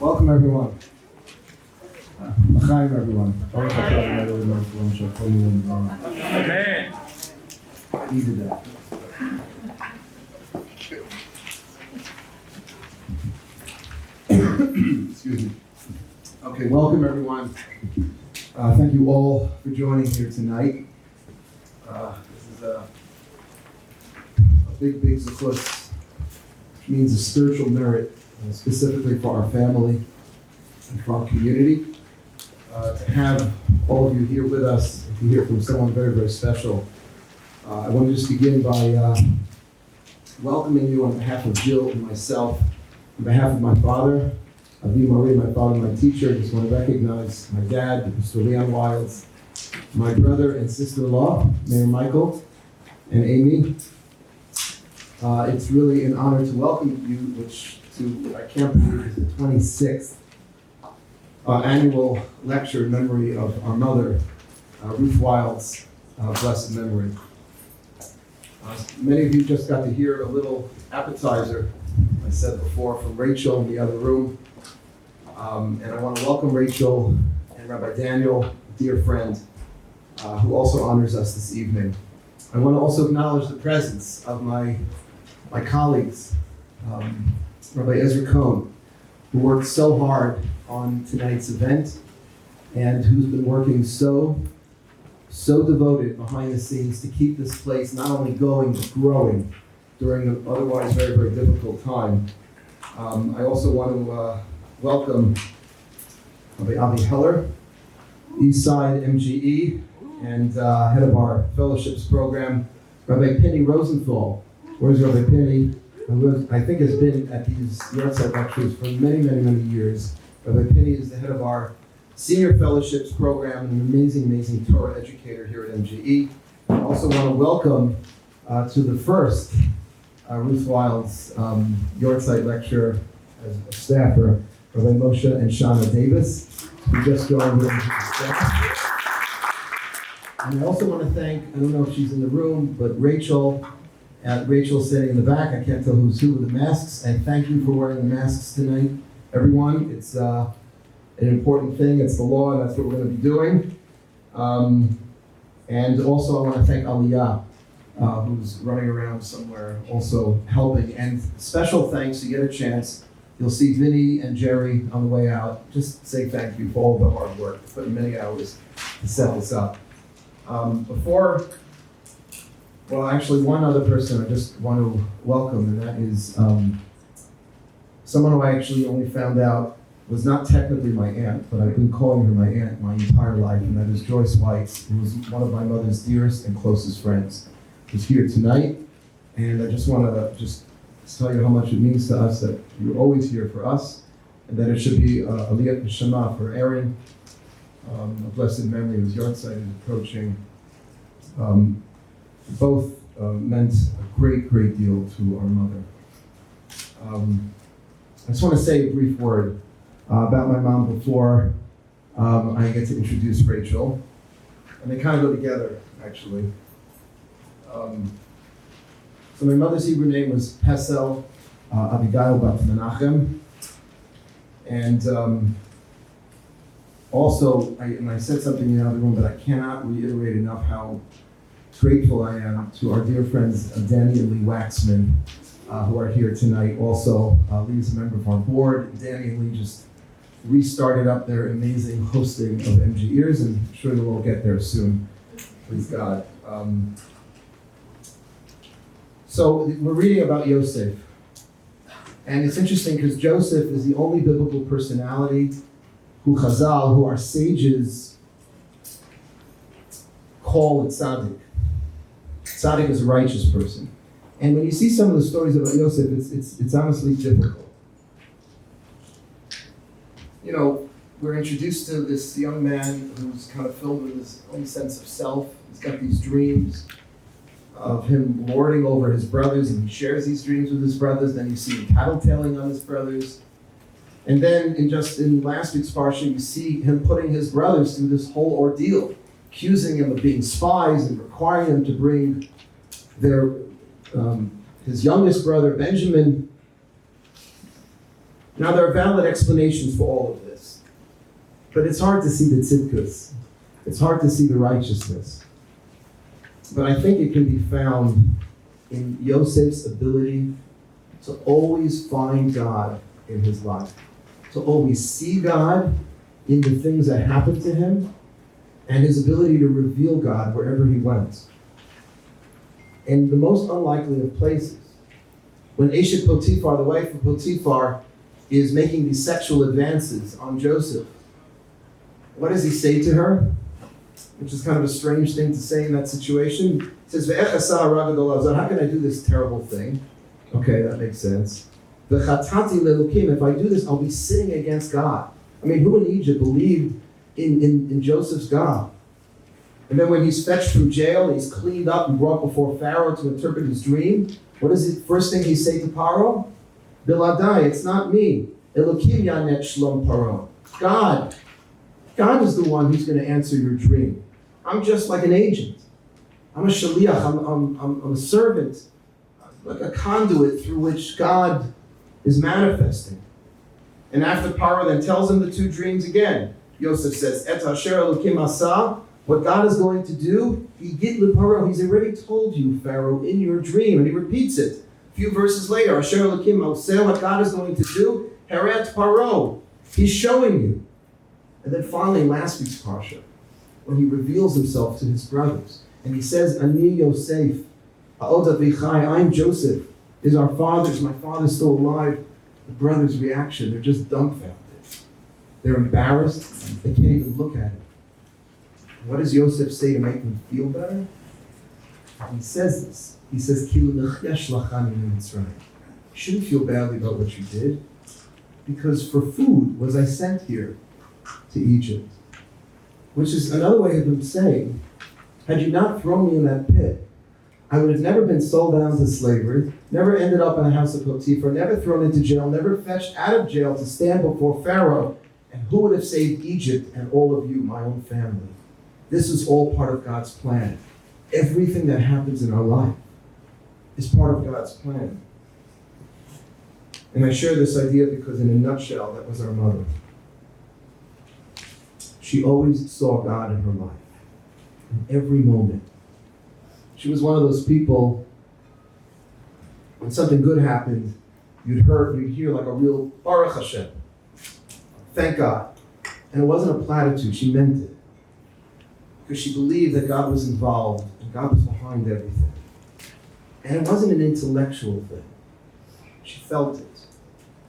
Welcome everyone. L'chaim everyone. Amen. Needed that. Excuse me. Okay, welcome everyone. Thank you all for joining here tonight. This is a big zechus, which means a spiritual merit, specifically for our family and for our community. To have all of you here with us, and to hear from someone very, very special. I want to just begin by welcoming you on behalf of Jill and myself, on behalf of my father, Avi Marie, my father, my teacher. I just want to recognize my dad, Mr. Leon Wiles, my brother and sister-in-law, Mayor Michael and Amy. It's really an honor to welcome you, I can't believe is the 26th annual lecture in memory of our mother, Ruth Wiles, blessed memory. Many of you just got to hear a little appetizer, I said before, from Rachel in the other room. And I want to welcome Rachel and Rabbi Daniel, a dear friend, who also honors us this evening. I want to also acknowledge the presence of my colleagues, Rabbi Ezra Cohn, who worked so hard on tonight's event and who's been working so devoted behind the scenes to keep this place not only going but growing during an otherwise very, very difficult time. I also want to welcome Rabbi Avi Heller, Eastside MGE, and head of our fellowships program, Rabbi Penny Rosenthal. Where's Rabbi Penny? Who I think has been at these Yortzeit lectures for many, many, many years. Rabbi Penny is the head of our senior fellowships program and an amazing Torah educator here at MGE. I also want to welcome to the first Ruth Wiles Yortzeit lecture as a staffer, Rabbi Moshe and Shana Davis, who just joined into the staff. And I also want to thank, I don't know if she's in the room, but Rachel sitting in the back, I can't tell who's who with the masks, and thank you for wearing the masks tonight, everyone. It's an important thing, it's the law, and that's what we're going to be doing. And also I want to thank Aliyah, who's running around somewhere also helping. And special thanks, you get a chance, you'll see Vinny and Jerry on the way out. Just say thank you for all the hard work, put in many hours to set this up. Actually, one other person I just want to welcome, and that is someone who I actually only found out was not technically my aunt, but I've been calling her my aunt my entire life, and that is Joyce Weiss, who was one of my mother's dearest and closest friends, who's here tonight. And I just want to tell you how much it means to us that you're always here for us, and that it should be Aliyat Neshama for Aaron. A blessed memory of his Yortzeit is approaching. Both meant a great deal to our mother. I just want to say a brief word about my mom before I get to introduce Rachel. And they kind of go together, actually. So my mother's Hebrew name was Pesel Abigail Bat Menachem. And also, I said something in the other room, but I cannot reiterate enough how grateful I am to our dear friends Danny and Lee Waxman, who are here tonight. Also, Lee is a member of our board. Danny and Lee just restarted up their amazing hosting of MG Ears, and I'm sure they'll all get there soon, please God. So we're reading about Yosef. And it's interesting because Joseph is the only biblical personality who Chazal, who our sages call a tzaddik. Tzaddik is a righteous person. And when you see some of the stories about Yosef, it's honestly difficult. You know, we're introduced to this young man who's kind of filled with his own sense of self. He's got these dreams of him lording over his brothers, and he shares these dreams with his brothers. Then you see him tattletaling on his brothers. And then in last week's parsha, you see him putting his brothers through this whole ordeal, accusing him of being spies and requiring them to bring his youngest brother, Benjamin, Now, there are valid explanations for all of this, but it's hard to see the tzidkus. It's hard to see the righteousness. But I think it can be found in Yosef's ability to always find God in his life, to always see God in the things that happened to him, and his ability to reveal God wherever he went. In the most unlikely of places, when Eshet Potiphar, the wife of Potiphar, is making these sexual advances on Joseph, what does he say to her? Which is kind of a strange thing to say in that situation. He says, "Ve'ech asa hara gadol hazeh," how can I do this terrible thing? Okay, that makes sense. "V'chatati le'elokim," if I do this, I'll be sinning against God. I mean, who in Egypt believed in Joseph's God? And then when he's fetched from jail, he's cleaned up and brought before Pharaoh to interpret his dream. What is the first thing he say to Paro? Biladai, it's not me. Elokim yanet shlom Paro. God is the one who's going to answer your dream. I'm just like an agent. I'm a shaliach. I'm a servant, like a conduit through which God is manifesting. And after Paro then tells him the two dreams again, Yosef says, "Et asher Elokim asa," what God is going to do, Yigid leParo, he's already told you, Pharaoh, in your dream, and he repeats it. A few verses later, Asher Elokim oseh, what God is going to do, Heret Paro, he's showing you. And then finally, last week's parsha, when he reveals himself to his brothers, and he says, "Ani Yosef, ha'od avichai," I'm Joseph. Is our father? Is my father still alive? The brothers' reaction, they're just dumbfounded. They're embarrassed. They can't even look at it. What does Yosef say to make them feel better? He says this. He says, "Kilu nechyesh lachani mitzrayim." You shouldn't feel badly about what you did, because for food was I sent here to Egypt. Which is another way of him saying, had you not thrown me in that pit, I would have never been sold down to slavery, never ended up in the house of Potiphar, never thrown into jail, never fetched out of jail to stand before Pharaoh. And who would have saved Egypt and all of you, my own family? This is all part of God's plan. Everything that happens in our life is part of God's plan. And I share this idea because in a nutshell, that was our mother. She always saw God in her life, in every moment. She was one of those people, when something good happened, you'd hear like a real Baruch Hashem. Thank God. And it wasn't a platitude, she meant it. Because she believed that God was involved and God was behind everything. And it wasn't an intellectual thing. She felt it.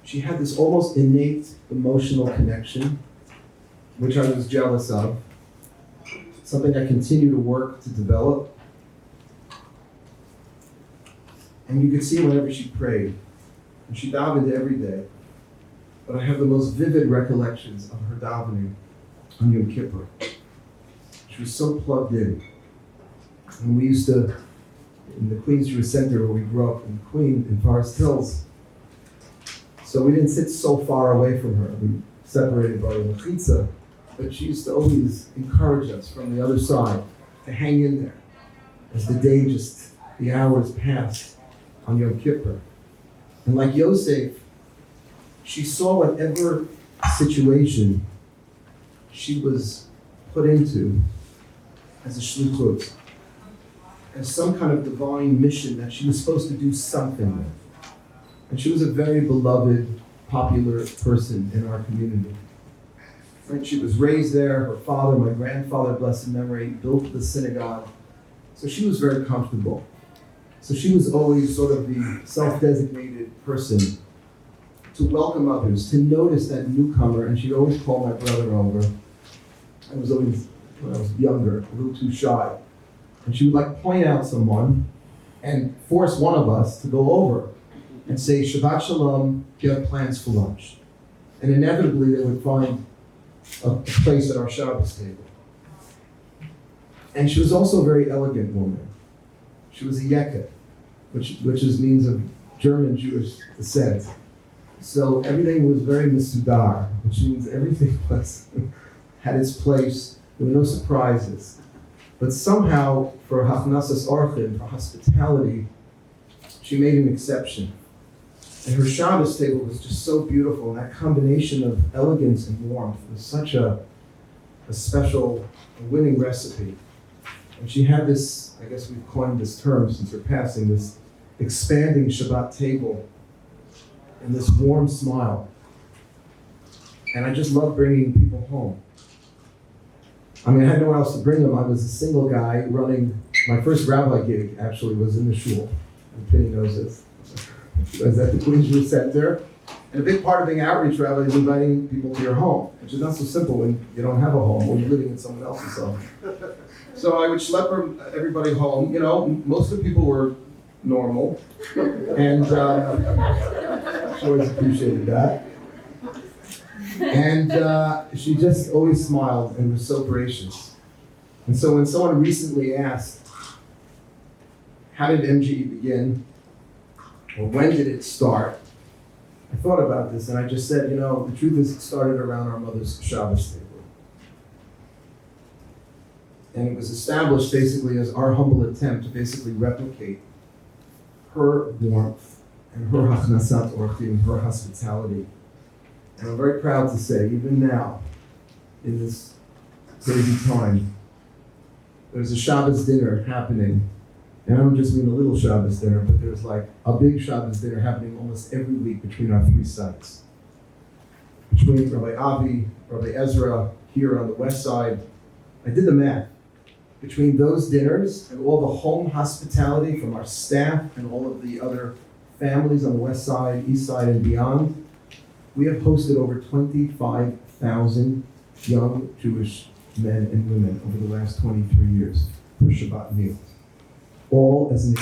She had this almost innate emotional connection, which I was jealous of. Something I continue to work to develop. And you could see whenever she prayed, and she davened every day. But I have the most vivid recollections of her davening on Yom Kippur. She was so plugged in. And we used to, in the Queens Jewish Center where we grew up in Forest Hills, so we didn't sit so far away from her. We separated by the mechitza, but she used to always encourage us from the other side to hang in there as the hours passed on Yom Kippur. And like Yosef, she saw whatever situation she was put into as a shlichut, as some kind of divine mission that she was supposed to do something with. And she was a very beloved, popular person in our community. Right? She was raised there. Her father, my grandfather, blessed memory, built the synagogue. So she was very comfortable. So she was always sort of the self-designated person to welcome others, to notice that newcomer, and she'd always call my brother over. I was always, when I was younger, a little too shy. And she would point out someone and force one of us to go over and say, Shabbat Shalom, do you have plans for lunch? And inevitably they would find a place at our Shabbos table. And she was also a very elegant woman. She was a Yeket, which means of German Jewish descent. So everything was very Mesudar, which means everything had its place. There were no surprises. But somehow, for Hachnasas Orchim, for hospitality, she made an exception. And her Shabbos table was just so beautiful, and that combination of elegance and warmth was such a special, winning recipe. And she had this, I guess we've coined this term since her passing, this expanding Shabbat table and this warm smile. And I just loved bringing people home. I mean, I had nowhere else to bring them. I was a single guy running, my first rabbi gig actually was in the shul, and Penny knows this. I was at the Queens Jewish Center, and a big part of being an outreach rabbi is inviting people to your home, which is not so simple when you don't have a home or you're living in someone else's home. So I would schlep everybody home. You know, most of the people were normal, and she always appreciated that. And she just always smiled and was so gracious. And so when someone recently asked, how did MGE begin? Or when did it start? I thought about this and I just said, you know, the truth is it started around our mother's Shabbos table. And it was established basically as our humble attempt to basically replicate her warmth and her hachnasat orchim, her hospitality. And I'm very proud to say, even now, in this crazy time, there's a Shabbos dinner happening. And I don't just mean a little Shabbos dinner, but there's like a big Shabbos dinner happening almost every week between our three sites. Between Rabbi Avi, Rabbi Ezra, here on the west side. I did the math. Between those dinners and all the home hospitality from our staff and all of the other families on the west side, east side, and beyond, we have hosted over 25,000 young Jewish men and women over the last 23 years for Shabbat meals. All as an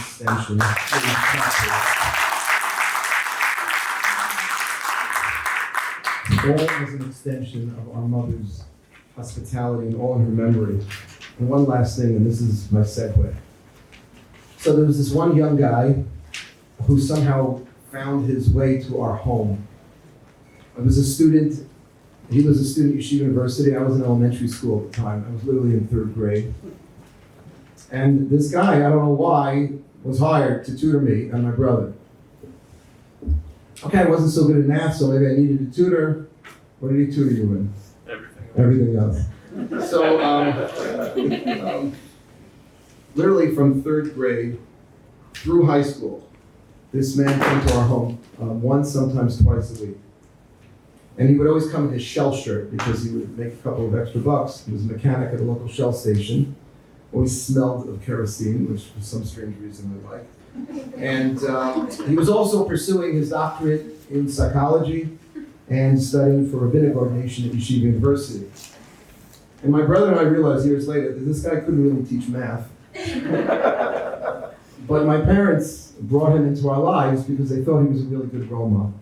extension of our mother's hospitality and all in her memory. And one last thing, and this is my segue. So there was this one young guy who somehow found his way to our home. I was a student, he was a student at Yeshiva University. I was in elementary school at the time. I was literally in third grade. And this guy, I don't know why, was hired to tutor me and my brother. Okay, I wasn't so good at math, so maybe I needed a tutor. What did he tutor you in? Everything else. So, literally from third grade through high school, this man came to our home once, sometimes twice a week. And he would always come in his shell shirt because he would make a couple of extra bucks. He was a mechanic at a local shell station. Always smelled of kerosene, which for some strange reason we liked. And he was also pursuing his doctorate in psychology and studying for rabbinic ordination at Yeshiva University. And my brother and I realized years later that this guy couldn't really teach math. But my parents brought him into our lives because they thought he was a really good role model.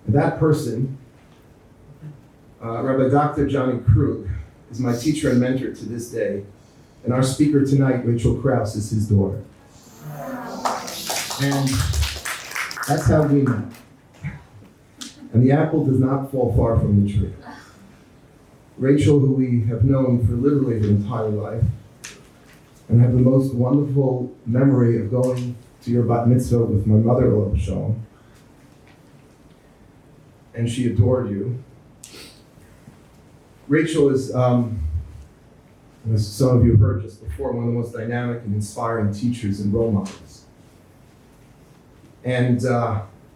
And that person, Rabbi Dr. Johnny Krug, is my teacher and mentor to this day. And our speaker tonight, Rachel Krause, is his daughter. And that's how we met. And the apple does not fall far from the tree. Rachel, who we have known for literally her entire life, and have the most wonderful memory of going to your bat mitzvah with my mother, Olav Shalom. And she adored you. Rachel is, as some of you heard just before, one of the most dynamic and inspiring teachers and role models. And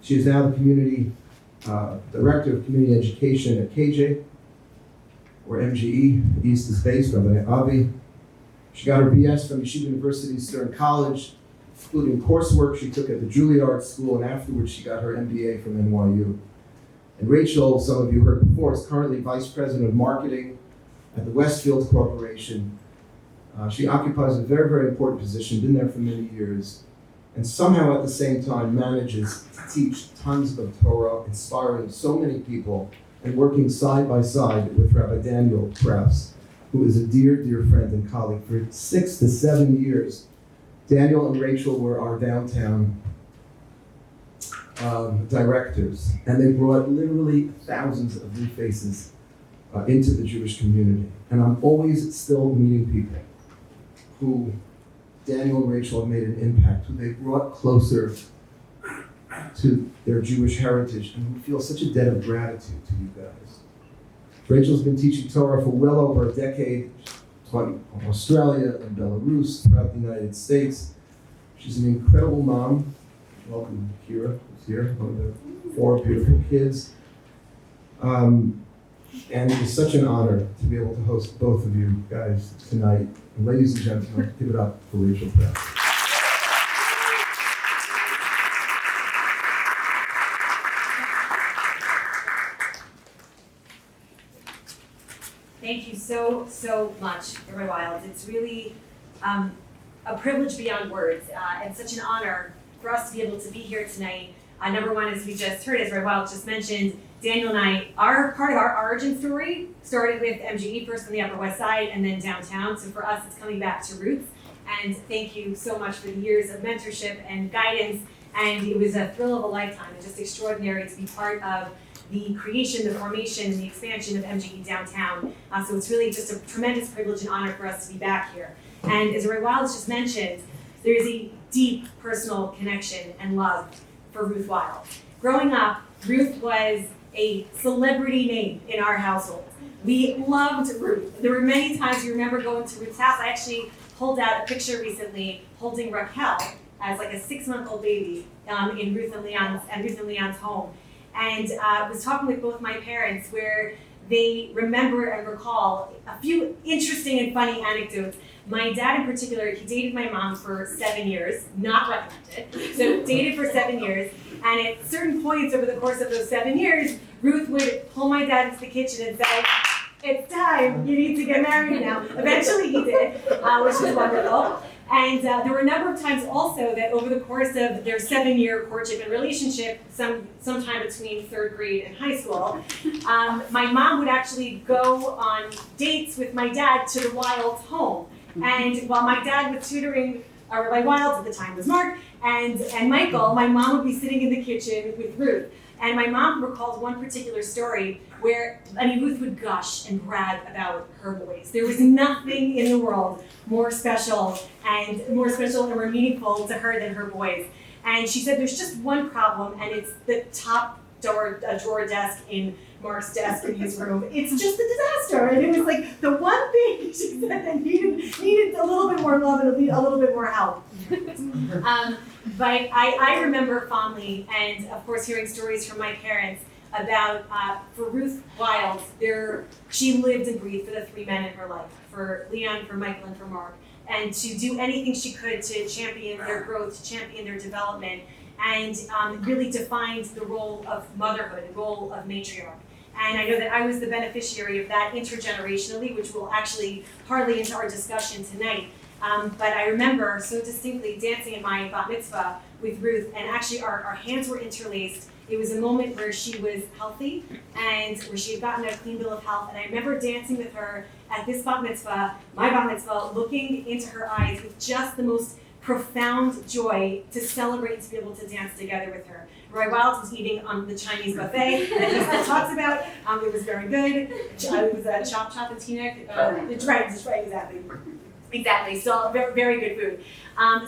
she is now the community director of community education at KJ, where MGE East is based, Rabbi Avi. She got her BS from Yeshiva University Stern College, including coursework she took at the Juilliard School, and afterwards she got her MBA from NYU. And Rachel, some of you heard before, is currently Vice President of Marketing at the Westfield Corporation. She occupies a very, very important position, been there for many years, and somehow at the same time manages to teach tons of Torah, inspiring so many people, and working side by side with Rabbi Daniel Krause, who is a dear, dear friend and colleague. For 6 to 7 years, Daniel and Rachel were our downtown directors, and they brought literally thousands of new faces into the Jewish community. And I'm always still meeting people who Daniel and Rachel have made an impact, who they brought closer to their Jewish heritage and who feel such a debt of gratitude to you guys. Rachel's been teaching Torah for well over a decade. She's taught in Australia and Belarus, throughout the United States. She's an incredible mom. Welcome, Kira, who's here, one of the 4 beautiful kids. And it's such an honor to be able to host both of you guys tonight. And ladies and gentlemen, give it up for Rachel Pratt. Thank you so much, Rabbi Wild. It's really a privilege beyond words and such an honor for us to be able to be here tonight. Number one, as we just heard, as Rabbi Wild just mentioned, Daniel and I, part of our origin story started with MGE, first on the Upper West Side and then downtown. So for us, it's coming back to roots. And thank you so much for the years of mentorship and guidance. And it was a thrill of a lifetime. It's just extraordinary to be part of the creation, the formation, and the expansion of MGE downtown. So it's really just a tremendous privilege and honor for us to be back here. And as Ray Wiles just mentioned, there is a deep personal connection and love for Ruth Wild. Growing up, Ruth was a celebrity name in our household. We loved Ruth. There were many times you remember going to Ruth's house. I actually pulled out a picture recently holding Raquel as like a 6-month-old baby in Ruth and Leon's home. And was talking with both my parents where they remember and recall a few interesting and funny anecdotes. My dad in particular, he dated my mom for 7 years, not recommended. So dated for 7 years. And at certain points over the course of those 7 years, Ruth would pull my dad into the kitchen and say, "It's time, you need to get married now." Eventually he did, which was wonderful. And there were a number of times also that over the course of their 7-year courtship and relationship, sometime between 3rd grade and high school, my mom would actually go on dates with my dad to the Wilds' home. And while my dad was tutoring Rabbi Wilds, at the time was Mark, and Michael, my mom would be sitting in the kitchen with Ruth. And my mom recalled one particular story where, Ruth would gush and brag about her boys. There was nothing in the world more special and more meaningful to her than her boys. And she said there's just one problem, and it's the top drawer desk in Mark's desk in his room. It's just a disaster. And it was like the one thing she said that needed a little bit more love and a little bit more help. But I remember fondly, and of course hearing stories from my parents about, for Ruth Wild, she lived and breathed for the 3 men in her life, for Leon, for Michael, and for Mark, and to do anything she could to champion their growth, to champion their development, and really defined the role of motherhood, the role of matriarch. And I know that I was the beneficiary of that intergenerationally, which will actually parlay into our discussion tonight. But I remember so distinctly dancing in my bat mitzvah with Ruth, and actually our hands were interlaced. It was a moment where she was healthy and where she had gotten a clean bill of health. And I remember dancing with her at this bat mitzvah, my bat mitzvah, looking into her eyes with just the most profound joy to celebrate, to be able to dance together with her. Roy Wild was eating on the Chinese buffet that he still talks about. It was very good. It was a chop and tunic. It's right, exactly. Still very good food.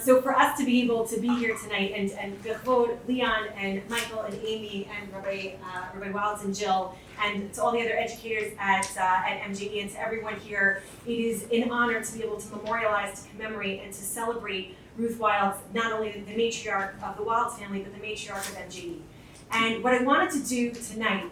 So for us to be able to be here tonight and Bechod, Leon and Michael and Amy and Rabbi Wilds and Jill, and to all the other educators at MGE and to everyone here, it is an honor to be able to memorialize, to commemorate, and to celebrate Ruth Wilds, not only the matriarch of the Wilds family, but the matriarch of MGE. And what I wanted to do tonight,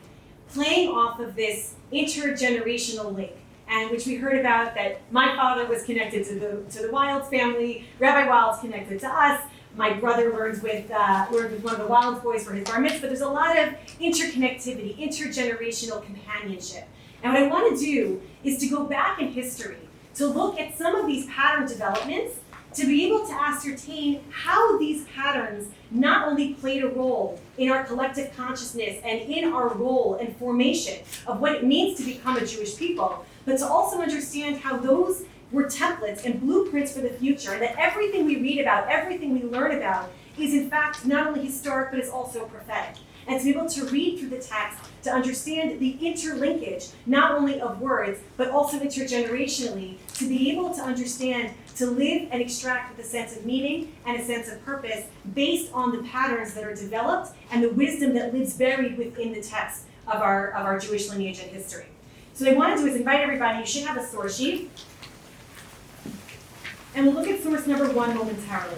playing off of this intergenerational link, and which we heard about, that my father was connected to the Wilds family, Rabbi Wilds connected to us, my brother learned with one of the Wilds boys for his bar mitzvah. There's a lot of interconnectivity, intergenerational companionship. And what I want to do is to go back in history to look at some of these pattern developments, to be able to ascertain how these patterns not only played a role in our collective consciousness and in our role and formation of what it means to become a Jewish people, but to also understand how those were templates and blueprints for the future, and that everything we read about, everything we learn about, is in fact not only historic, but it's also prophetic. and to be able to read through the text to understand the interlinkage, not only of words, but also intergenerationally, to be able to understand, to live and extract with a sense of meaning and a sense of purpose based on the patterns that are developed and the wisdom that lives buried within the text of our Jewish lineage and history. So what I want to do is invite everybody, you should have a source sheet, and we'll look at source number 1 momentarily.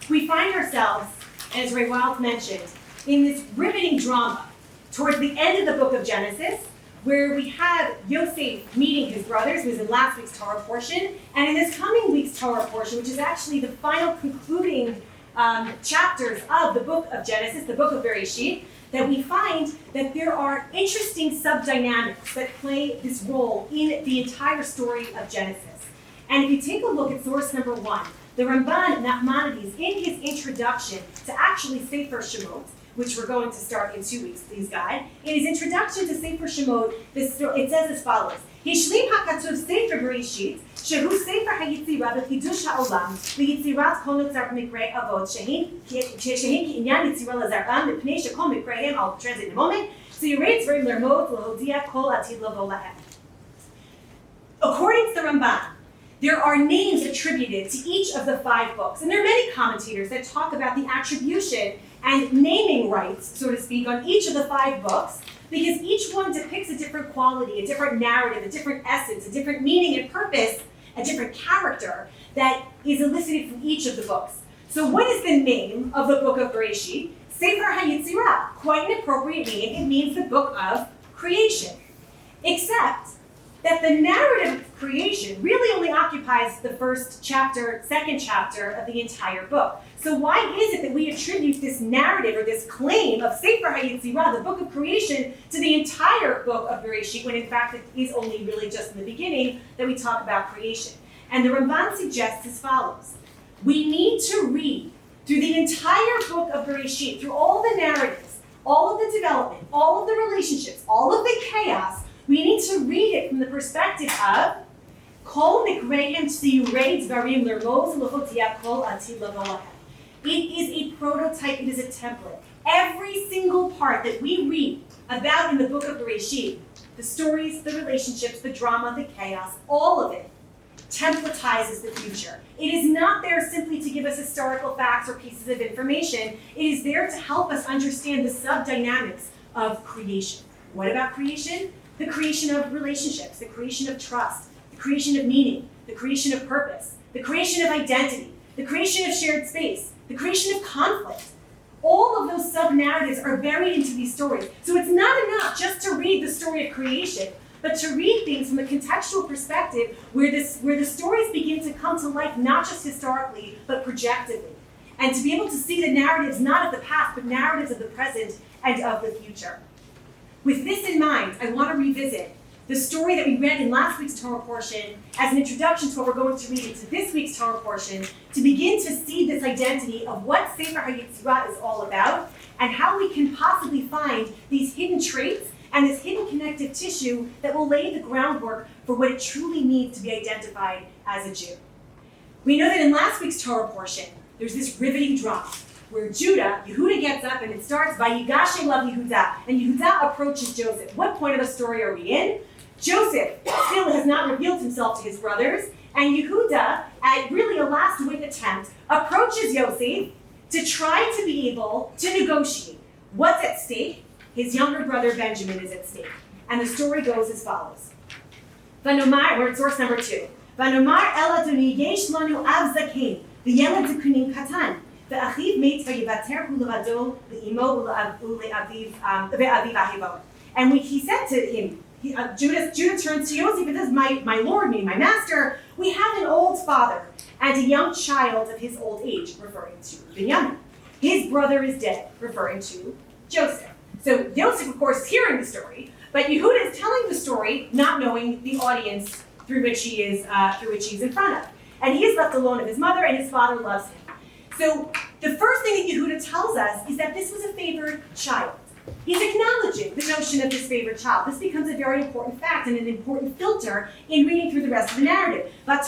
We find ourselves, as Ray Wild mentioned, in this riveting drama towards the end of the book of Genesis, where we have Yosef meeting his brothers, who was in last week's Torah portion, and in this coming week's Torah portion, which is actually the final concluding chapters of the book of Genesis, the book of Bereshit, that we find that there are interesting sub-dynamics that play this role in the entire story of Genesis. And if you take a look at source number 1, the Ramban Nachmanides, in his introduction to actually Sefer Shemot, which we're going to start in 2 weeks, please God, in his introduction to Sefer Shemot, it says as follows: Hishlim hakatuv Sefer Bereshit, shehu Sefer hayitzira v'chidush ha'olam, v'yitzirat kol notzar mikrei avot, shehin ki'inyan yitzira lazar'am, mipnei shekol mikreihem, I'll translate in a moment, so you read Zverim lermot l'hodia kol atid lavo lahem. According to the Ramban, there are names attributed to each of the 5 books. And there are many commentators that talk about the attribution and naming rights, so to speak, on each of the 5 books, because each one depicts a different quality, a different narrative, a different essence, a different meaning and purpose, a different character that is elicited from each of the books. So what is the name of the book of Bereshit? Sefer HaYitzirah, quite an appropriate name. It means the book of creation. Except that the narrative of creation really only occupies the first chapter, second chapter of the entire book. So why is it that we attribute this narrative or this claim of Sefer HaYitzirah, the book of creation, to the entire book of Bereshit, when in fact it is only really just in the beginning that we talk about creation? And the Ramban suggests as follows: we need to read through the entire book of Bereshit, through all the narratives, all of the development, all of the relationships, all of the chaos. We need to read it from the perspective of Kol Mikreim Tziyurei Dvarim Lermoz L'Chotia Kol Atid Lavo Lahem. It is a prototype, it is a template. Every single part that we read about in the book of Bereshit, the stories, the relationships, the drama, the chaos, all of it templatizes the future. It is not there simply to give us historical facts or pieces of information. It is there to help us understand the sub-dynamics of creation. What about creation? The creation of relationships, the creation of trust, the creation of meaning, the creation of purpose, the creation of identity, the creation of shared space, the creation of conflict. All of those sub-narratives are buried into these stories. So it's not enough just to read the story of creation, but to read things from a contextual perspective where the stories begin to come to life not just historically, but projectively. And to be able to see the narratives not of the past, but narratives of the present and of the future. With this in mind, I want to revisit the story that we read in last week's Torah portion as an introduction to what we're going to read into this week's Torah portion, to begin to see this identity of what Sefer HaYitzirah is all about and how we can possibly find these hidden traits and this hidden connective tissue that will lay the groundwork for what it truly means to be identified as a Jew. We know that in last week's Torah portion, there's this riveting drama where Yehuda gets up and it starts by Yigash Elav Yehuda, and Yehuda approaches Joseph. What point of the story are we in? Joseph still has not revealed himself to his brothers, and Yehuda, at really a last-wit attempt, approaches Yosef to try to be able to negotiate. What's at stake? His younger brother Benjamin is at stake. And the story goes as follows. Vanomar, we're at source number 2. Vanomar el Adoni yesh lanu av zakein, v'yelad zukunim katan, ve'achiv meitz v'yivater hu l'rado l'imo u'le'aviv ahivo. And he said to him, Judah turns to Yosef and says, my lord, meaning my master, we have an old father and a young child of his old age, referring to Benjamin. His brother is dead, referring to Joseph. So Yosef, of course, is hearing the story, but Yehuda is telling the story, not knowing the audience through which he is in front of. And he is left alone of his mother, and his father loves him. So the first thing that Yehuda tells us is that this was a favored child. He's acknowledging the notion of this favored child. This becomes a very important fact and an important filter in reading through the rest of the narrative. And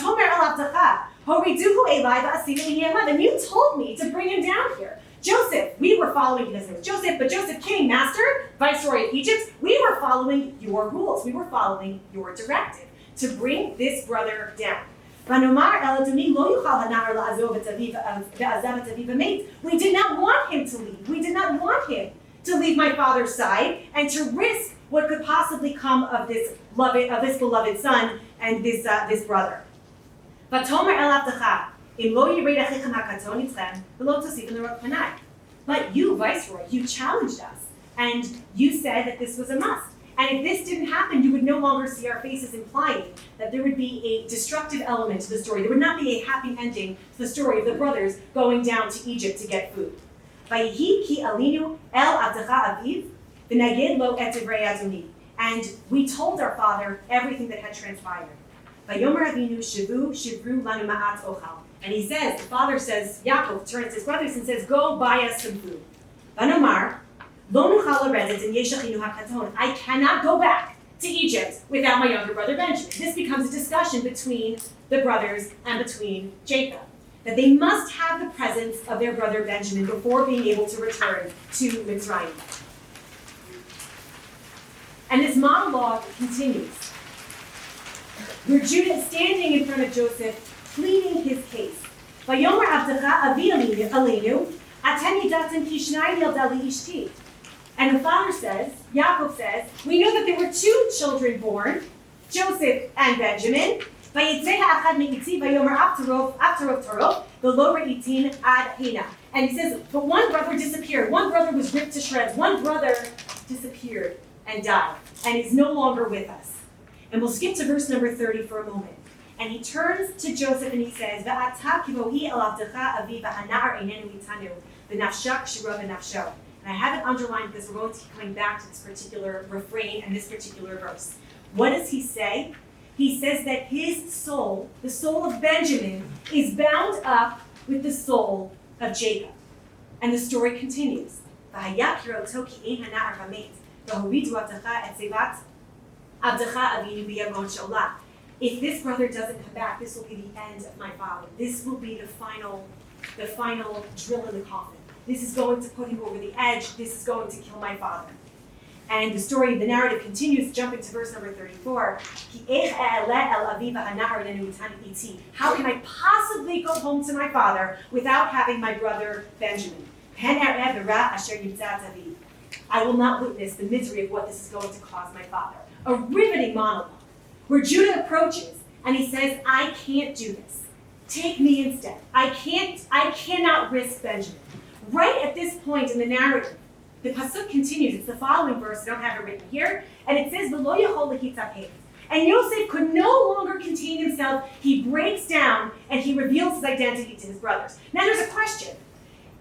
you told me to bring him down here. Joseph, we were were following, he doesn't know Joseph, but Joseph, king, master, viceroy of Egypt, we were following your rules. We were following your directive to bring this brother down. We did not want him to leave. We did not want him to leave my father's side and to risk what could possibly come of this beloved son and this brother. But you, viceroy, you challenged us, and you said that this was a must. And if this didn't happen, you would no longer see our faces, implying that there would be a destructive element to the story. There would not be a happy ending to the story of the brothers going down to Egypt to get food. And we told our father everything that had transpired. And he says, the father says, Yaakov turns to his brothers and says, go buy us some food. I cannot go back to Egypt without my younger brother Benjamin. This becomes a discussion between the brothers and between Jacob, that they must have the presence of their brother Benjamin before being able to return to Mitzrayim. And this monologue continues, where Judah is standing in front of Joseph, pleading his case. "Vayomer avdecha avi aleinu, atem yidatem ki shnai yilda liishti." And the father says, Yaakov says, we know that there were two children born, Joseph and Benjamin. "Vayitzeh ha'achad me'itzi vayomer afterov tarov, v'lo re'itin ad hina." And he says, but one brother disappeared. One brother was ripped to shreds. One brother disappeared and died and is no longer with us. And we'll skip to verse number 30 for a moment. And he turns to Joseph and he says, "Va'ata kivohi el avdecha avi v'hanar einenu itanu, v'nafsha k'shira v'nafsho." And I have it underlined because we're going to keep coming back to this particular refrain and this particular verse. What does he say? He says that his soul, the soul of Benjamin, is bound up with the soul of Jacob. And the story continues. If this brother doesn't come back, this will be the end of my father. This will be the final drill in the coffin. This is going to put him over the edge. This is going to kill my father. And the narrative continues, jumping to verse number 34. How can I possibly go home to my father without having my brother Benjamin? I will not witness the misery of what this is going to cause my father. A riveting monologue where Judah approaches and he says, I can't do this. Take me instead. I cannot risk Benjamin. Right at this point in the narrative, the pasuk continues. It's the following verse. I don't have it written here. And it says, "V'lo yachol lehitzapeh." And Yosef could no longer contain himself. He breaks down and he reveals his identity to his brothers. Now there's a question.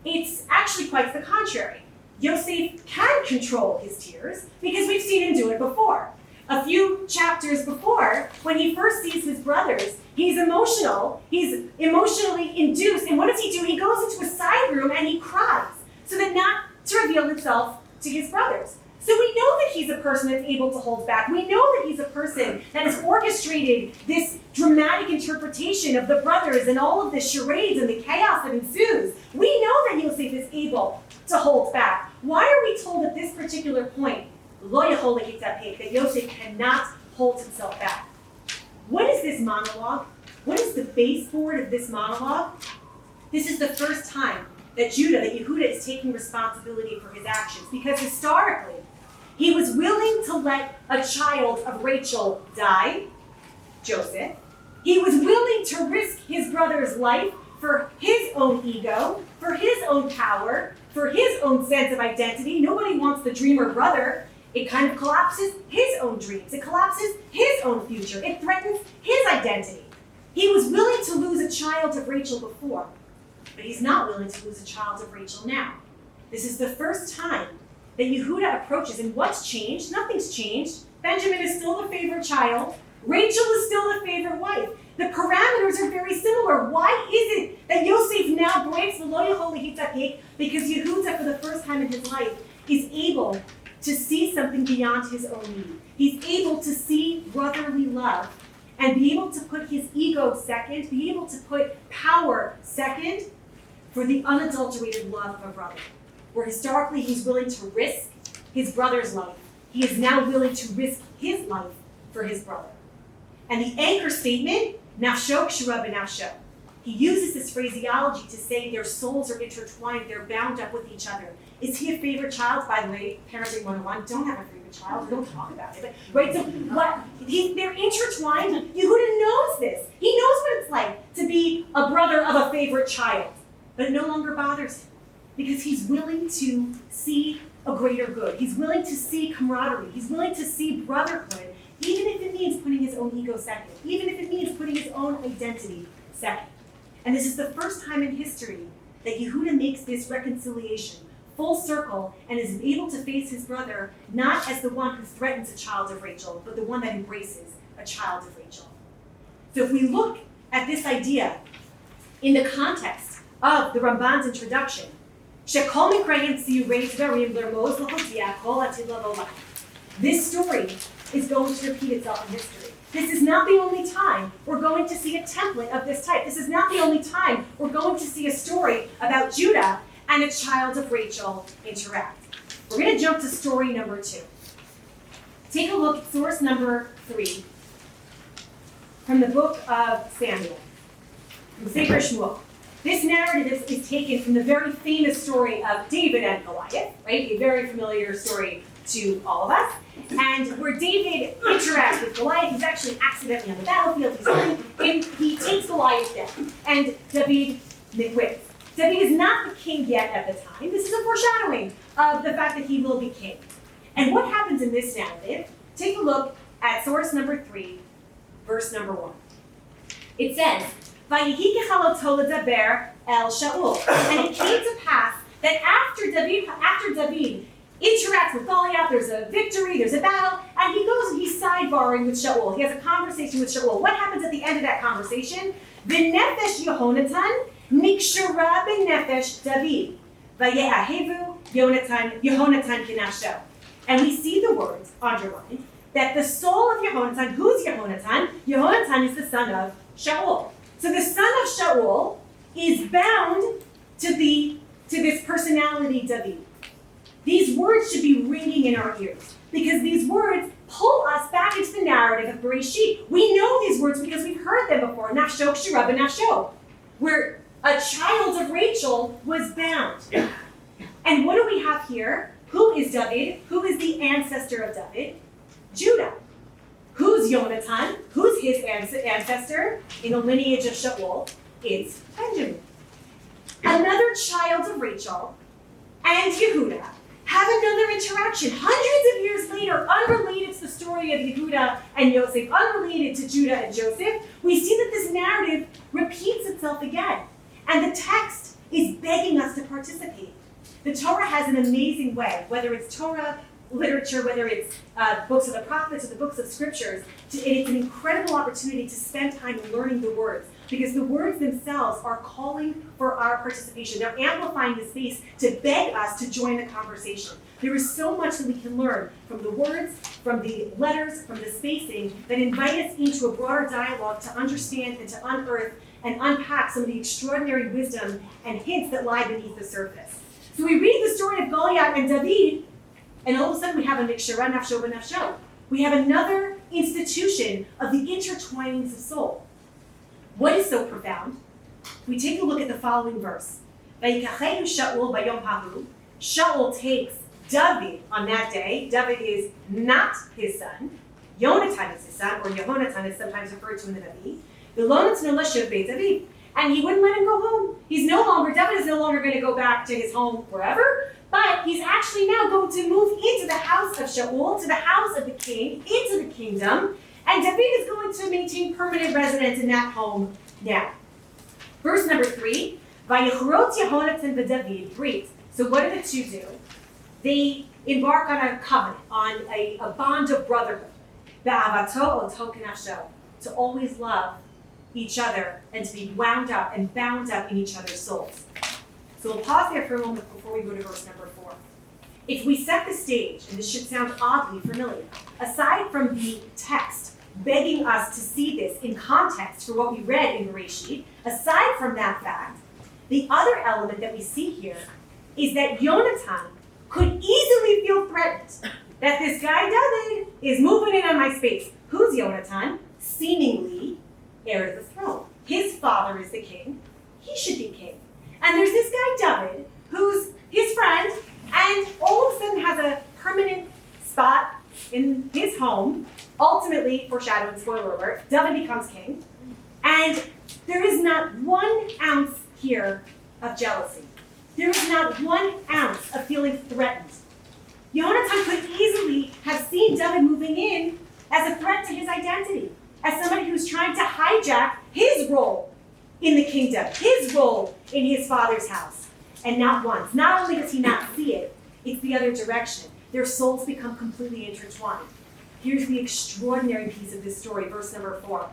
It's actually quite the contrary. Yosef can control his tears because we've seen him do it before. A few chapters before, when he first sees his brothers, he's emotional. He's emotionally induced. And what does he do? He goes into a side room and he cries so that not to reveal himself to his brothers. So we know that he's a person that's able to hold back. We know that he's a person that has orchestrated this dramatic interpretation of the brothers and all of the charades and the chaos that ensues. We know that Yosef is able to hold back. Why are we told at this particular point, that Yosef cannot hold himself back? What is this monologue? What is the baseboard of this monologue? This is the first time that Yehuda is taking responsibility for his actions, because historically, he was willing to let a child of Rachel die, Joseph. He was willing to risk his brother's life for his own ego, for his own power, for his own sense of identity. Nobody wants the dreamer brother. It kind of collapses his own dreams. It collapses his own future. It threatens his identity. He was willing to lose a child of Rachel before, but he's not willing to lose a child of Rachel now. This is the first time that Yehuda approaches, and what's changed? Nothing's changed. Benjamin is still the favorite child. Rachel is still the favorite wife. The parameters are very similar. Why is it that Yosef now breaks the lo yachol lehitzapeh? Because Yehuda, for the first time in his life, is able to see something beyond his own need. He's able to see brotherly love and be able to put his ego second, be able to put power second for the unadulterated love of a brother. where historically he's willing to risk his brother's life, he is now willing to risk his life for his brother. And the anchor statement, nafsho k'shura b'nafsho. He uses this phraseology to say their souls are intertwined, they're bound up with each other. Is he a favorite child? By the way, parenting 101, don't have a favorite child, don't talk about it. But, right, so they're intertwined. Yehuda knows this. He knows what it's like to be a brother of a favorite child. But it no longer bothers him because he's willing to see a greater good. He's willing to see camaraderie. He's willing to see brotherhood, even if it means putting his own ego second, even if it means putting his own identity second. And this is the first time in history that Yehuda makes this reconciliation full circle and is able to face his brother not as the one who threatens a child of Rachel, but the one that embraces a child of Rachel. So if we look at this idea in the context of the Ramban's introduction, this story is going to repeat itself in history. This is not the only time we're going to see a template of this type. This is not the only time we're going to see a story about Judah and a child of Rachel interact. We're going to jump to story number 2. Take a look at source number 3 from the book of Samuel, from Sefer Shmuel. This narrative is taken from the very famous story of David and Goliath, right? A very familiar story to all of us. And where David interacts with Goliath, he's actually accidentally on the battlefield, he's running, and he takes Goliath down. And David wins. David is not the king yet at the time. This is a foreshadowing of the fact that he will be king. And what happens in this narrative? Take a look at source number 3, verse number 1. It says, "Vayihi kechaloto ledaber el Shaul." And it came to pass that after David interacts with Goliath, there's a victory, there's a battle, and he goes and he's sidebarring with Shaul. He has a conversation with Shaul. What happens at the end of that conversation? V'nefesh Yehonatan nikshara b'nefesh David. Vaye'ahevu Yehonatan kinasho. And we see the words underlined that the soul of Yehonatan, who's Yehonatan? Yehonatan is the son of Shaul. So the son of Shaul is bound to this personality David. These words should be ringing in our ears because these words pull us back into the narrative of Bereshit. We know these words because we've heard them before. Nafsho k'shura b'nafsho, where a child of Rachel was bound. And what do we have here? Who is David? Who is the ancestor of David? Judah. Who's Yonatan? Who's his ancestor in the lineage of Shaul? It's Benjamin. Another child of Rachel and Yehuda have another interaction hundreds of years later, unrelated to the story of Yehuda and Yosef, unrelated to Judah and Joseph. We see that this narrative repeats itself again. And the text is begging us to participate. The Torah has an amazing way, whether it's Torah literature, whether it's books of the prophets or the books of scriptures, it's an incredible opportunity to spend time learning the words. Because the words themselves are calling for our participation. They're amplifying the space to beg us to join the conversation. There is so much that we can learn from the words, from the letters, from the spacing, that invite us into a broader dialogue to understand and to unearth and unpack some of the extraordinary wisdom and hints that lie beneath the surface. So we read the story of Goliath and David, and all of a sudden we have a nikshara nafsho b'nafsho. We have another institution of the intertwinings of soul. What is so profound? We take a look at the following verse. Vayikachehu Shaul bayom hahu. Shaul takes David on that day. David is not his son. Yonatan is his son, or Yehonatan is sometimes referred to in the Navi. V'lo l'shuv beit David. And he wouldn't let him go home. David is no longer going to go back to his home wherever, but he's actually now going to move into the house of Shaul, to the house of the king, into the kingdom. And David is going to maintain permanent residence in that home now. Verse number 3, Vayichrot Yehonatan v'David brit. So what do the two do? They embark on a covenant, on a bond of brotherhood. V'avato oto k'nafsho, to always love each other and to be wound up and bound up in each other's souls. So we'll pause there for a moment before we go to verse number 4. If we set the stage, and this should sound oddly familiar, aside from the text begging us to see this in context for what we read in Bereshit, aside from that fact, the other element that we see here is that Yonatan could easily feel threatened that this guy David is moving in on my space. Who's Yonatan? Seemingly heir to the throne. His father is the king. He should be king. And there's this guy David, who's his friend, and all of a sudden has a permanent spot in his home. Ultimately, foreshadowing, spoiler alert, David becomes king. And there is not 1 ounce here of jealousy. There is not 1 ounce of feeling threatened. Yonatan could easily have seen David moving in as a threat to his identity, as somebody who's trying to hijack his role in the kingdom, his role in his father's house. And not once. Not only does he not see it, it's the other direction. Their souls become completely intertwined. Here's the extraordinary piece of this story, verse number 4.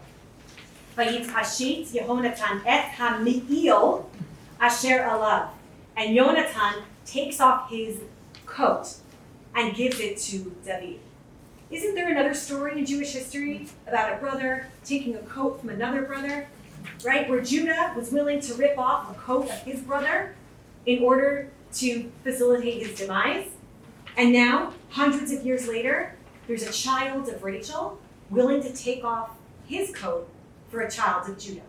Vayitchashet Yehonatan et ha-me'il asher alav. And Yonatan takes off his coat and gives it to David. Isn't there another story in Jewish history about a brother taking a coat from another brother, right? Where Judah was willing to rip off a coat of his brother in order to facilitate his demise. And now, hundreds of years later, there's a child of Rachel willing to take off his coat for a child of Judah.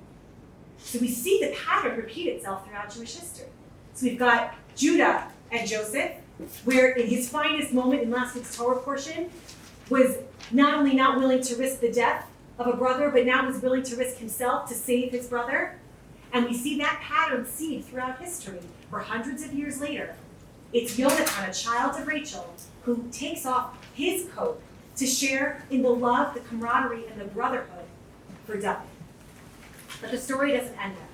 So we see the pattern repeat itself throughout Jewish history. So we've got Judah and Joseph, where in his finest moment in last week's Torah portion, was not only not willing to risk the death of a brother, but now was willing to risk himself to save his brother. And we see that pattern seed throughout history, where hundreds of years later, it's Yonatan, a child of Rachel, who takes off his coat to share in the love, the camaraderie, and the brotherhood for David. But the story doesn't end there.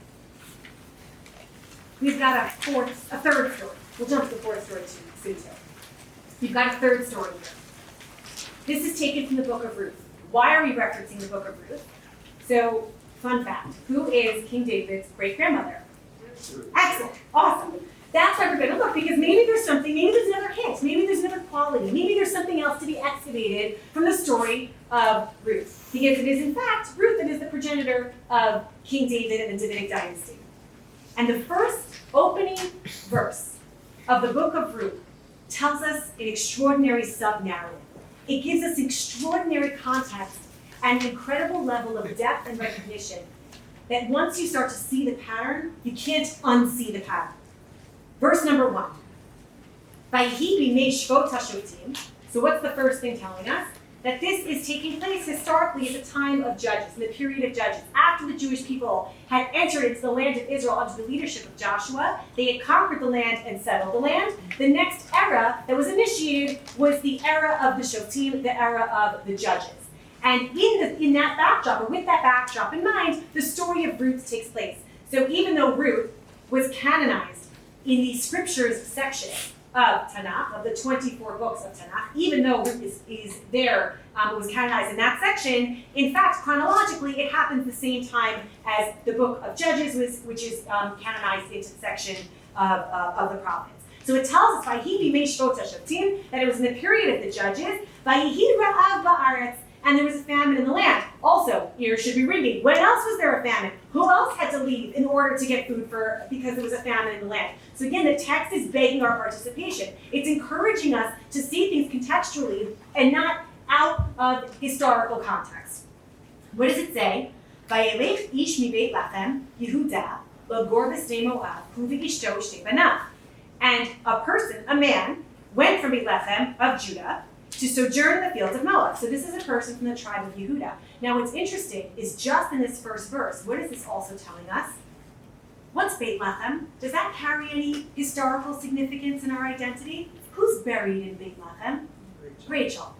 We've got a third story. We'll jump to the fourth story soon too. We've got a third story here. This is taken from the book of Ruth. Why are we referencing the book of Ruth? So, fun fact, who is King David's great-grandmother? Excellent, awesome. That's why we're going to look, because maybe there's something, maybe there's another hint, maybe there's another quality, maybe there's something else to be excavated from the story of Ruth. Because it is, in fact, Ruth that is the progenitor of King David and the Davidic dynasty. And the first opening verse of the book of Ruth tells us an extraordinary sub-narrative. It gives us extraordinary context and an incredible level of depth and recognition that once you start to see the pattern, you can't unsee the pattern. Verse number 1. Vayhi b'mei shvot hashotim. So what's the first thing telling us? That this is taking place historically at the time of Judges, in the period of Judges. After the Jewish people had entered into the land of Israel under the leadership of Joshua, they had conquered the land and settled the land. The next era that was initiated was the era of the Shotim, the era of the Judges. And in that backdrop, or with that backdrop in mind, the story of Ruth takes place. So even though Ruth was canonized in the scriptures section of Tanakh, of the 24 books of Tanakh, even though Ruth is there, it was canonized in that section, in fact, chronologically, it happens the same time as the book of Judges, which is canonized into the section of the prophets. So it tells us, Vayhi b'mei shvot hashotim, that it was in the period of the Judges, Vayhi ra'av ba'aretz, and there was a famine in the land. Also, ears should be ringing. When else was there a famine? Who else had to leave in order to get food because there was a famine in the land? So again, the text is begging our participation. It's encouraging us to see things contextually and not out of historical context. What does it say? Vayelech ish mi beit Lachem Yehuda l'gor b'snei Moab hu v'ishto shtei banav. And a person, a man, went from Beit Lechem of Judah to sojourn in the fields of Moab. So this is a person from the tribe of Yehuda. Now what's interesting is just in this first verse, what is this also telling us? What's Beit Lechem? Does that carry any historical significance in our identity? Who's buried in Beit Lechem? Rachel.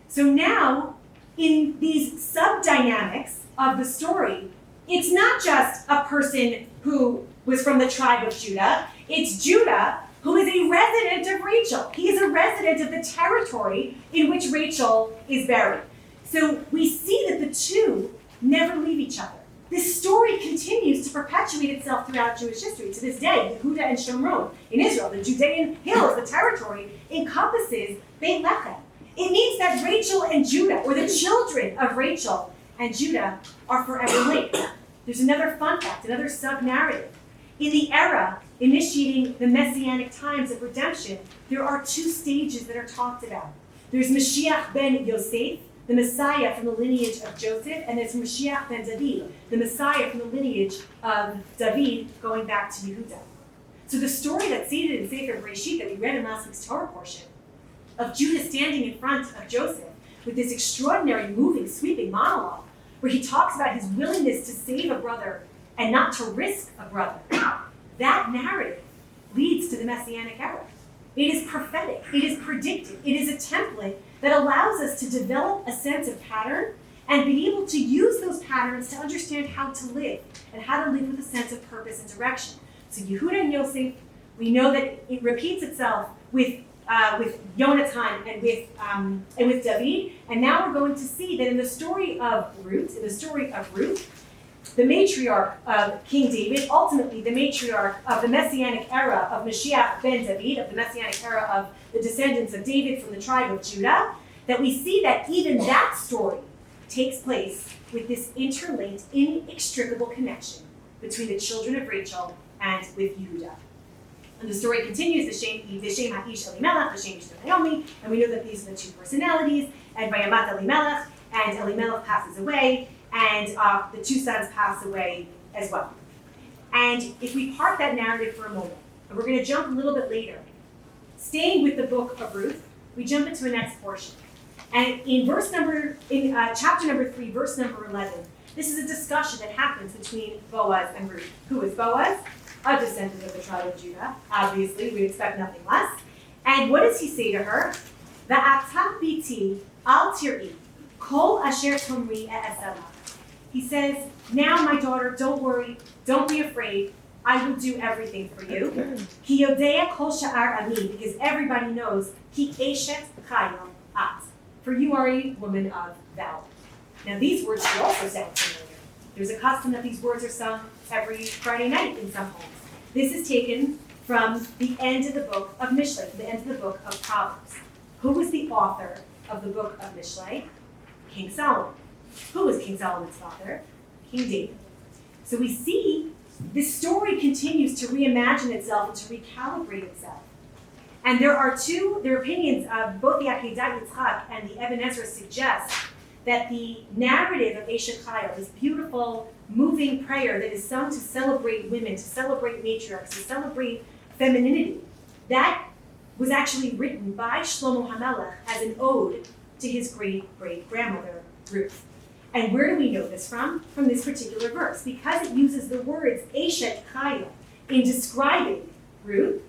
So now, in these sub-dynamics of the story, it's not just a person who was from the tribe of Judah, it's Judah who is a resident of Rachel. He is a resident of the territory in which Rachel is buried. So we see that the two never leave each other. This story continues to perpetuate itself throughout Jewish history. To this day, Yehuda and Shomron in Israel, the Judean hills, the territory, encompasses Beit Lechem. It means that Rachel and Judah, or the children of Rachel and Judah, are forever linked. There's another fun fact, another sub-narrative. In the era initiating the messianic times of redemption, there are two stages that are talked about. There's Mashiach ben Yosef, the Messiah from the lineage of Joseph, and there's Mashiach ben David, the Messiah from the lineage of David, going back to Yehuda. So the story that's seated in Sefer Bereshit that we read in last week's Torah portion, of Judah standing in front of Joseph with this extraordinary, moving, sweeping monologue, where he talks about his willingness to save a brother and not to risk a brother. That narrative leads to the Messianic era. It is prophetic, it is predictive, it is a template that allows us to develop a sense of pattern and be able to use those patterns to understand how to live and how to live with a sense of purpose and direction. So Yehuda and Yosef, we know that it repeats itself with Yonatan and with David, and now we're going to see that in the story of Ruth, the matriarch of King David, ultimately the matriarch of the Messianic era of Mashiach ben David, of the Messianic era of the descendants of David from the tribe of Judah, that we see that even that story takes place with this interlinked, inextricable connection between the children of Rachel and with Yehuda. And the story continues, the Shem Ha'ish Elimelech, the Shem Ishto Naomi, and we know that these are the two personalities, and Vayamat Elimelech, and Elimelech passes away, and the two sons pass away as well. And if we park that narrative for a moment, and we're going to jump a little bit later, staying with the book of Ruth, we jump into the next portion. And in chapter number 3, verse number 11, this is a discussion that happens between Boaz and Ruth. Who is Boaz? A descendant of the tribe of Judah. Obviously, we'd expect nothing less. And what does he say to her? Va'ata biti al tir'i kol asher tomri e'asela. He says, now my daughter, don't worry, don't be afraid. I will do everything for you. Ki yodea kol sha'ar ami, because everybody knows ki eshet chayil at. For you are a woman of valor. Now these words should also sound familiar. There's a custom that these words are sung every Friday night in some homes. This is taken from the end of the book of Mishlei, the end of the book of Proverbs. Who was the author of the book of Mishlei? King Solomon. Who was King Solomon's father? King David. So we see this story continues to reimagine itself and to recalibrate itself. And there are opinions of both the Akedat Yitzchak and the Eben Ezra suggest that the narrative of Eshet Chayil, this beautiful, moving prayer that is sung to celebrate women, to celebrate matriarchs, to celebrate femininity, that was actually written by Shlomo HaMelech as an ode to his great-great-grandmother, Ruth. And where do we know this from? From this particular verse. Because it uses the words Eshet Chayil in describing Ruth,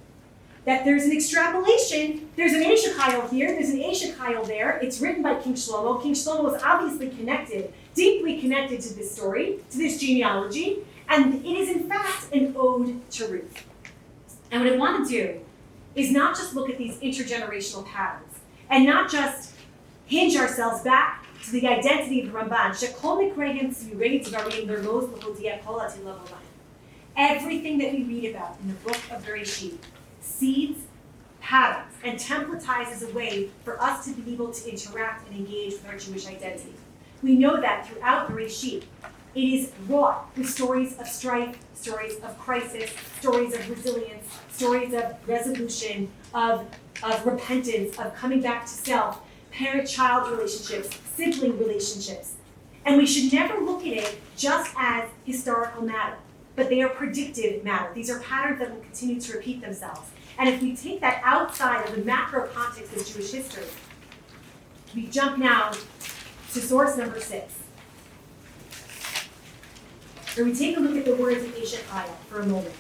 that there's an extrapolation. There's an Eshet Chayil here, there's an Eshet Chayil there. It's written by King Shlomo. King Shlomo is obviously connected, deeply connected to this story, to this genealogy, and it is in fact an ode to Ruth. And what I want to do is not just look at these intergenerational patterns, and not just hinge ourselves back to the identity of the Ramban. Everything that we read about in the book of Bereshit seeds, patterns, and templatizes a way for us to be able to interact and engage with our Jewish identity. We know that throughout Bereshit, it is wrought with stories of strife, stories of crisis, stories of resilience, stories of resolution, of repentance, of coming back to self, parent-child relationships, sibling relationships. And we should never look at it just as historical matter, but they are predictive matter. These are patterns that will continue to repeat themselves. And if we take that outside of the macro context of Jewish history, we jump now to source number 6. Where we take a look at the words of Eshet Chayil for a moment.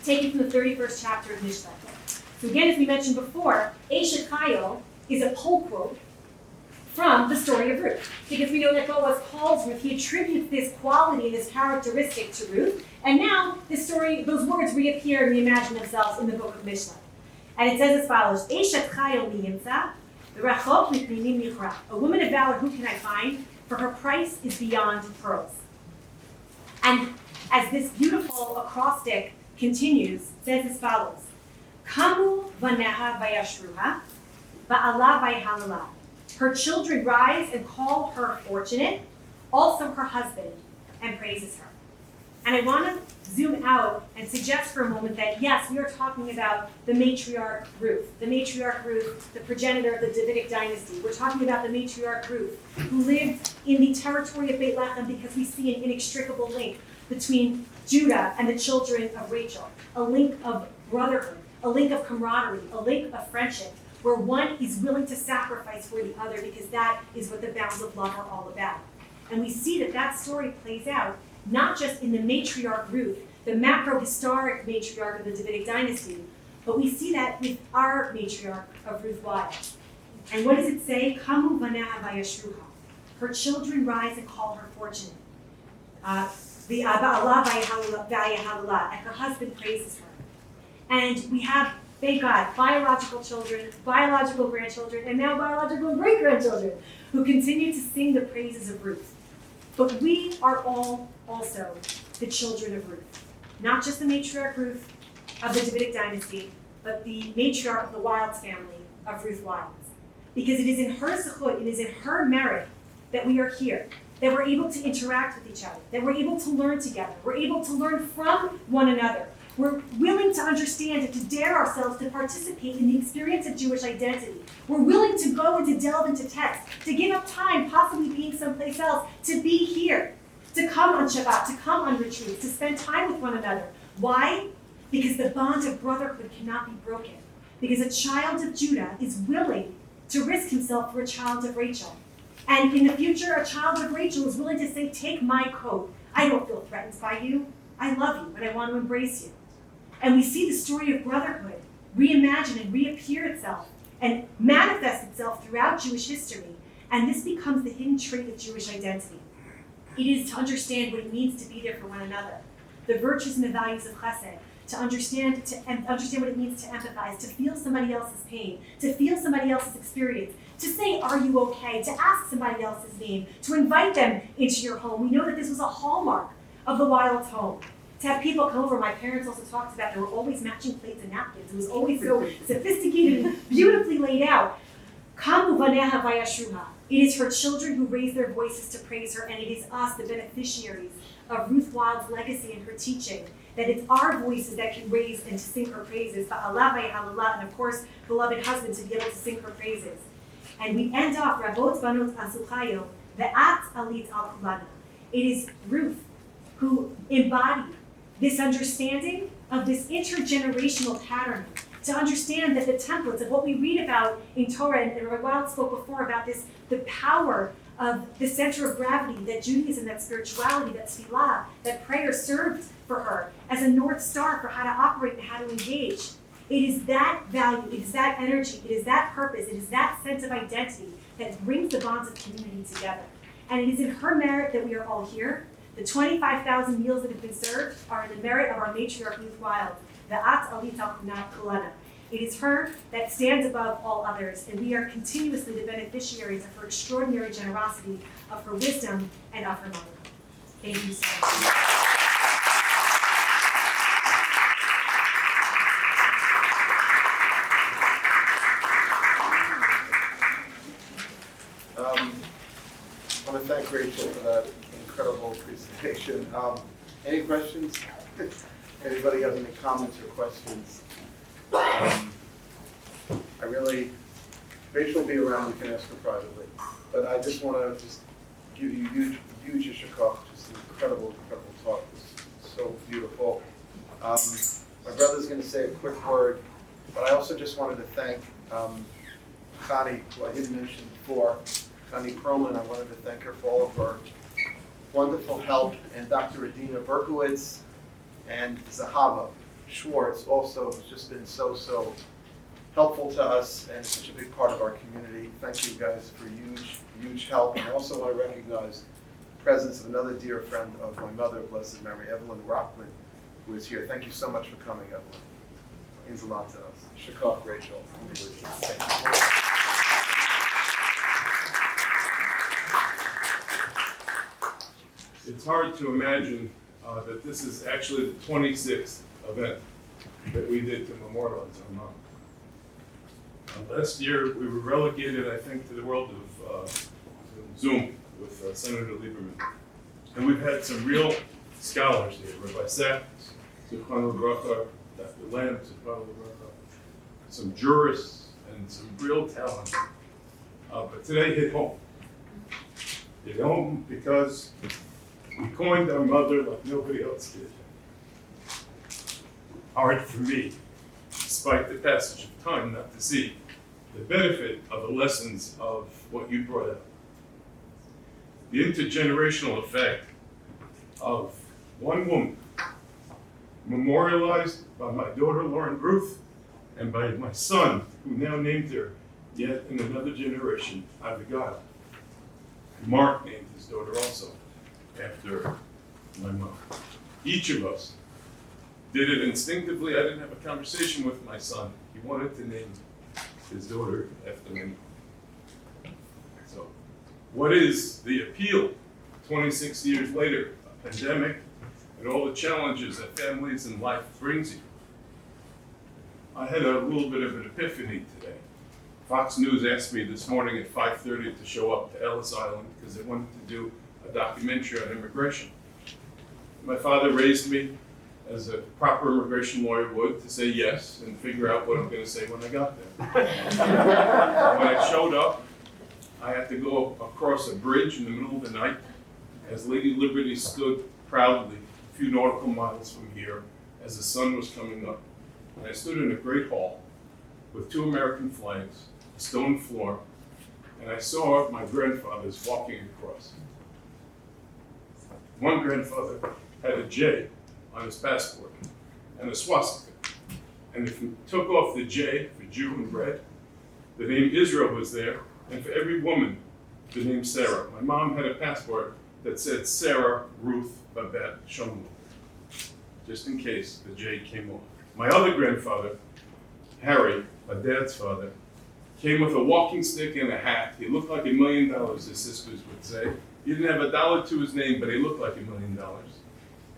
Taken from the 31st chapter of Mishlei. So again, as we mentioned before, Eshet Chayil is a pull quote from the story of Ruth. Because we know that Boaz calls Ruth, he attributes this quality, this characteristic to Ruth, and now this story, those words reappear and reimagine themselves in the book of Mishlei. And it says as follows, Eshet Chayil miyimtza, v'rachok mipninim yichra. A woman of valor, who can I find? For her price is beyond pearls. And as this beautiful acrostic continues, it says as follows, Kamu vaneha vayashruha, va'ala vayhalala. Her children rise and call her fortunate, also her husband, and praises her. And I want to zoom out and suggest for a moment that yes, we are talking about the matriarch Ruth. The matriarch Ruth, the progenitor of the Davidic dynasty. We're talking about the matriarch Ruth, who lived in the territory of Bethlehem because we see an inextricable link between Judah and the children of Rachel. A link of brotherhood, a link of camaraderie, a link of friendship, where one is willing to sacrifice for the other because that is what the bounds of love are all about. And we see that that story plays out not just in the matriarch Ruth, the macro-historic matriarch of the Davidic dynasty, but we see that with our matriarch of Ruth Weiss. And what does it say? Kamu baneha vayashruha. Her children rise and call her fortunate. The ba'ala vayahalala, and her husband praises her. And we have, thank God, biological children, biological grandchildren, and now biological great-grandchildren who continue to sing the praises of Ruth. But we are all also the children of Ruth. Not just the matriarch Ruth of the Davidic dynasty, but the matriarch of the Wilds family of Ruth Wilds. Because it is in her zechut, it is in her merit that we are here, that we're able to interact with each other, that we're able to learn together, we're able to learn from one another. We're willing to understand and to dare ourselves to participate in the experience of Jewish identity. We're willing to go and to delve into text, to give up time, possibly being someplace else, to be here, to come on Shabbat, to come on retreats, to spend time with one another. Why? Because the bond of brotherhood cannot be broken. Because a child of Judah is willing to risk himself for a child of Rachel. And in the future, a child of Rachel is willing to say, take my coat. I don't feel threatened by you. I love you, and I want to embrace you. And we see the story of brotherhood reimagine and reappear itself and manifest itself throughout Jewish history. And this becomes the hidden trait of Jewish identity. It is to understand what it means to be there for one another, the virtues and the values of chesed, to understand what it means to empathize, to feel somebody else's pain, to feel somebody else's experience, to say, are you okay, to ask somebody else's name, to invite them into your home. We know that this was a hallmark of the Wilds home. To have people come over, my parents also talked about there were always matching plates and napkins. It was always so sophisticated and beautifully laid out. Kamu baneha vayashruha. It is her children who raise their voices to praise her, and it is us, the beneficiaries of Ruth Wild's legacy and her teaching, that it's our voices that can raise and to sing her praises. Ba'ala vayahalala, and of course, beloved husband, to be able to sing her praises. And we end off, Rabot banot asuchayo, ve'at alit al kulana. It is Ruth who embodied this understanding of this intergenerational pattern, to understand that the templates of what we read about in Torah, and Wild spoke before about this, the power of the center of gravity, that Judaism, that spirituality, that tefillah, that prayer served for her as a North Star for how to operate and how to engage. It is that value, it is that energy, it is that purpose, it is that sense of identity that brings the bonds of community together. And it is in her merit that we are all here. The 25,000 meals that have been served are in the merit of our matriarch Ruth Wild, the At Alita Kulana. It is her that stands above all others, and we are continuously the beneficiaries of her extraordinary generosity, of her wisdom, and of her motherhood. Thank you so much. I want to thank Rachel for that incredible presentation. Any questions? Anybody have any comments or questions? Rachel will be around, you can ask her privately. But I just want to give you huge yeshikach, just an incredible talk. It's so beautiful. My brother's going to say a quick word, but I also just wanted to thank Chani, who I didn't mention before, Chani Perlman. I wanted to thank her for all of her wonderful help, and Dr. Adina Berkowitz and Zahava Schwartz also has just been so helpful to us and such a big part of our community. Thank you guys for huge help. And I also want to recognize the presence of another dear friend of my mother, blessed memory, Evelyn Rockman, who is here. Thank you so much for coming, Evelyn. It means a lot to us. Shakaf, Rachel. Thank you. It's hard to imagine that this is actually the 26th event that we did to memorialize our mom. Last year, we were relegated, I think, to the world of Zoom with Senator Lieberman. And we've had some real scholars here, Rabbi Sachs, Zichrono Bracha, Dr. Lamb, Zichrono Bracha, some jurists, and some real talent. But today hit home. Hit home because we coined our mother like nobody else did. Hard for me, despite the passage of time, not to see the benefit of the lessons of what you brought up. The intergenerational effect of one woman, memorialized by my daughter Lauren Ruth, and by my son, who now named her yet in another generation, Abigail. Mark named his daughter also after my mom. Each of us did it instinctively. I didn't have a conversation with my son. He wanted to name his daughter after me. So, what is the appeal 26 years later? A pandemic and all the challenges that families and life brings you. I had a little bit of an epiphany today. Fox News asked me this morning at 5:30 to show up to Ellis Island because they wanted to do a documentary on immigration. My father raised me as a proper immigration lawyer would, to say yes and figure out what I'm going to say when I got there. When I showed up, I had to go across a bridge in the middle of the night as Lady Liberty stood proudly a few nautical miles from here as the sun was coming up. And I stood in a great hall with 2 American flags, a stone floor, and I saw my grandfathers walking across. One grandfather had a J on his passport and a swastika. And if you took off the J for Jew in red, the name Israel was there, and for every woman, the name Sarah. My mom had a passport that said Sarah Ruth Babette Shumlin, just in case the J came off. My other grandfather, Harry, my dad's father, came with a walking stick and a hat. He looked like $1 million, his sisters would say. He didn't have a dollar to his name, but he looked like $1 million.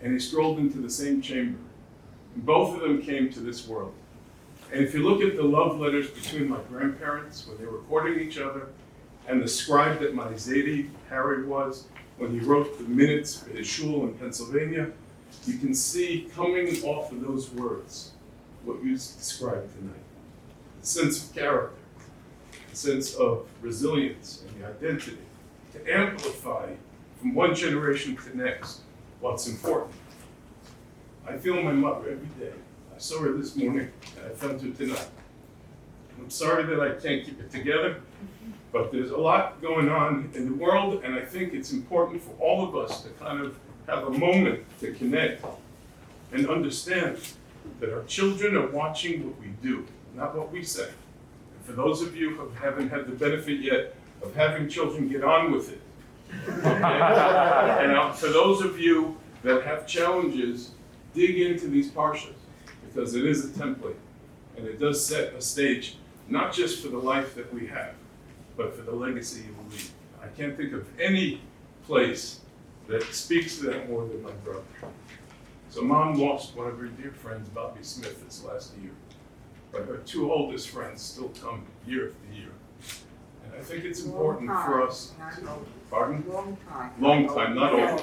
And he strolled into the same chamber. And both of them came to this world. And if you look at the love letters between my grandparents when they were courting each other, and the scribe that my Zadie, Harry, was, when he wrote the minutes for his shul in Pennsylvania, you can see coming off of those words what you described tonight. The sense of character, the sense of resilience and the identity, to amplify from one generation to the next what's important. I feel my mother every day. I saw her this morning, and I felt her tonight. I'm sorry that I can't keep it together, but there's a lot going on in the world, and I think it's important for all of us to kind of have a moment to connect and understand that our children are watching what we do, not what we say. And for those of you who haven't had the benefit yet of having children, get on with it. Okay? And for those of you that have challenges, dig into these parshas, because it is a template, and it does set a stage, not just for the life that we have, but for the legacy you will leave. I can't think of any place that speaks to that more than my brother. So Mom lost one of her dear friends, Bobby Smith, this last year, but her 2 oldest friends still come year after year. And I think it's important for us to, pardon? Long time, not old.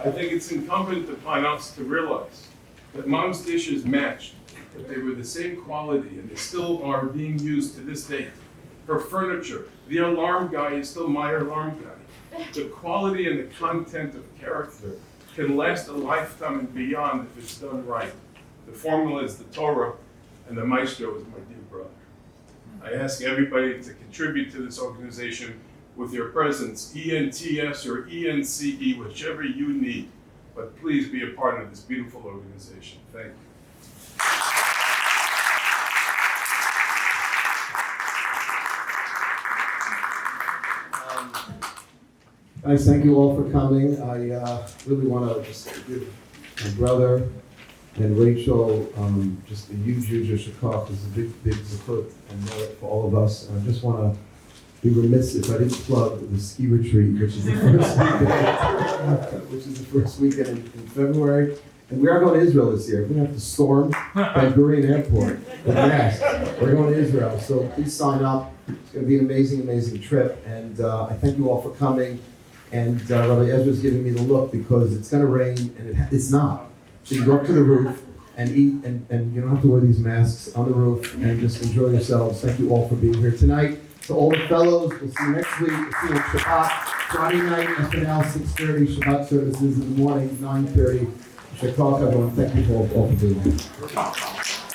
I think it's incumbent upon us to realize that Mom's dishes matched, that they were the same quality, and they still are being used to this day. Her furniture, the alarm guy is still my alarm guy. The quality and the content of character can last a lifetime and beyond if it's done right. The formula is the Torah, and the maestro is my dear brother. I ask everybody to contribute to this organization with your presence, ENTS or ENCE, whichever you need. But please be a part of this beautiful organization. Thank you. Guys, thank you all for coming. I really want to just give my brother and Rachel just a huge shakach. It's a big zechut and merit for all of us. And I just want to be remiss if I didn't plug the ski retreat, which is the first weekend in February. And we are going to Israel this year. We're going to have to storm Ben Gurion Airport with masks. We're going to Israel, so please sign up. It's going to be an amazing trip. And I thank you all for coming. And Rabbi Ezra's giving me the look because it's going to rain, and it's not. So you go up to the roof and eat, and you don't have to wear these masks on the roof, and just enjoy yourselves. Thank you all for being here tonight. To all the fellows, we'll see you next week. We'll see you at Shabbat. Friday night, FNL, 6:30. Shabbat services in the morning, 9:30. Shekar, everyone. Thank you all for being here.